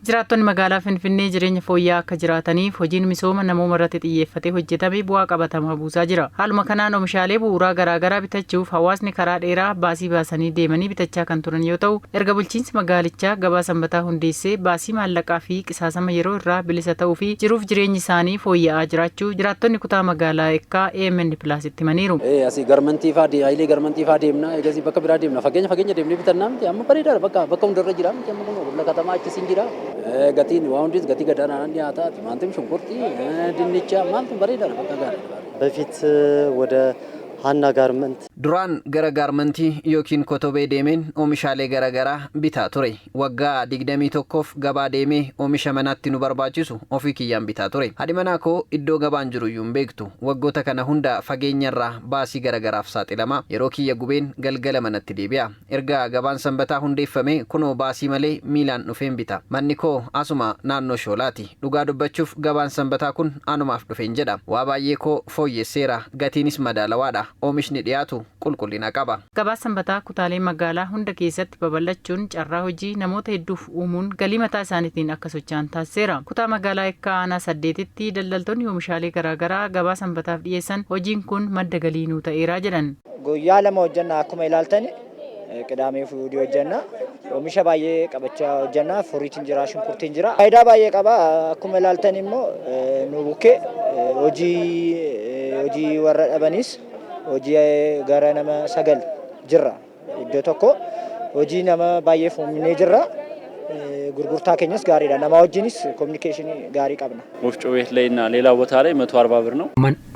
Jiraattonni magaalaa Finfinnee jireenya fooyya'aa akka jiraataniif hojiin misooma namooma irratti xiyyeeffatee hojjetamee bu'aa qabatamaa buusaa jira. Haaluma kanaan oomishaalee bu'uuraa garaagaraa bitachuuf hawaasni karaa dheeraa baasii baasanii deemanii bitachaa kan turan yoo ta'u, erga bulchiinsi magaalichaa gabaa sanbataa hundeessee baasii maallaqaa fi qisaasama yeroo irraa bilisa ta'uu fi jiruuf jireenyi isaanii fooyya'aa jiraachuu jiraattonni kutaa magaalaa Eekkaa AMN Plus itti himaniiru. Asii garmantii fa'aa haayilee garmantii fa'aa deemna eegasii bakka biraa deemna fageenya deemnee bitannaa miti amma bareedaadha bakka hundarra jira miti amma kun katamaa achisiin jira. Gatiin waan hundis gatii gadaanaan dhiyaata timaantim shunkurtii dinnicha maaltu bareedaadha bakka gaariidha. በፊት ወደ ሃና ጋርመንት duraan gara gaarmentii yookiin kotobee deemeen oomishaalee garaagaraa bitaa ture. Waggaa 21f gabaa deemee oomisha manaatti nu barbaachisu ofii kiyyaan bitaa ture. Haadhi manaa koo iddoo gabaan jiru iyyuu hin beektu. Waggoota kana hunda fageenyarraa baasii garaagaraaf saaxilama. Yeroo kiyya gubeen galgala manatti deebi'a. Erga gabaan sanbataa hundeeffame kunoo baasii malee miilaan dhufeen bita. Manni koo asuma naannoo shoolaati. Dhugaa dubbachuuf gabaan sanbataa kun anumaaf dhufeen jedha. Waa baay'ee koo fooyyesseera. Gatiinis madaalawaadha. Oomishni dhiyaatu qulqullina qaba. Gabaa sanbataa kutaalee magaalaa hunda keessatti babal'achuun carraa hojii namoota hedduuf uumuun galii mataa isaaniitiin akka socho'an taasiseera. Kutaa magaalaa Eekkaa aanaa 8tti daldaltoonni oomishaalee garaagaraa gabaa sanbataaf dhiyeessan hojiin kun madda galii nuu ta'eeraa jedhan. Guyyaa lama hojjanna akkuma ilaaltan qidaamee fi Eebila hojjanna. Oomisha baay'ee qabachaa hojjanna. Furiitiin jira, shunkurtiin jira. Faayidaa baay'ee qaba. Akkuma ilaaltan immoo nu bukkee hojii warra dhabanis hojii gara nama 9 jirra. Iddoo tokko hojii nama baay'ee uumnee jirra. Gurgurtaa keenyas gaariidha. Nama wajjinis kominikeeshinii gaarii qabna. ወፍጮ ቤት ላይና ሌላ ቦታ ላይ 140 ብር ነው.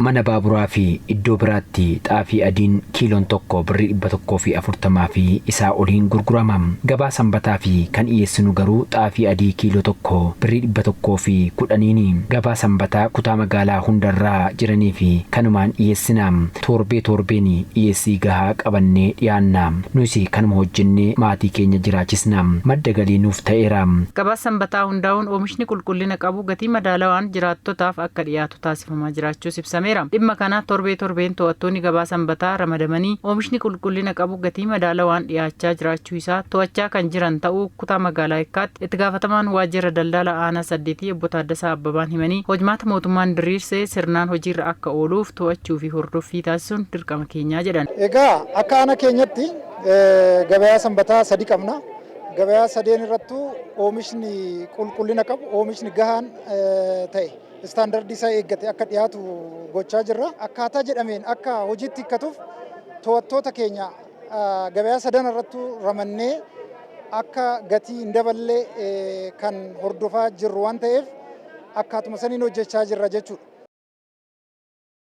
Mana baaburaa fi iddoo biraatti xaafii adiin kiiloon tokko birrii 140 fi isaa oliin gurgurama. Gabaa sanbataa fi kan dhiyeessinu garuu xaafii adii kiiloo tokko birrii 110. Gabaa sanbataa kutaa magaalaa hundarraa jiranii fi kanumaan dhiyeessina. Torbeen dhiyeessii gahaa qabannee dhiyaanna. Nus kanuma hojjennee maatii keenya jiraachisna. Madda galii nuuf ta'eera. Gabaa sanbataa hundaa'uun oomishni qulqullina qabu gatii madaalawaan jiraattotaaf akka dhiyaatu taasifamaa jiraachuus ibsameera. Dhimma kana torbeen to'attoonni gabaa sanbataa ramadamanii oomishni qulqullina qabu gatii madaalawaan dhiyaachaa jiraachuu isaa to'achaa kan jiran ta'uu kutaa magaalaa Eekkaatti itti gaafatamaan waajjira daldala aanaa 8 obbo Taaddasaa Abbabaan himanii hojimaata mootummaan diriirsee sirnaan hojiirra akka ooluuf to'achuu fi hordoffii taasisuun dirqama keenyaa jedhan. Egaa akka aanaa keenyatti gabaa sanbataa 3 qabna. Gabaa 3 irrattuu oomishni qulqullina qabu oomishni gahaan ta'e istaandardii isaa eeggate akka dhiyaatu gochaa jirra. Akkaataa jedhameen akka hojiitti hiikkatuuf to'attoota keenya gabaa 3 irrattuu ramannee akka gatii hin daballee kan hordofaa jirru waan ta'eef akkaatuma saniin hojjechaa jirra jechuudha.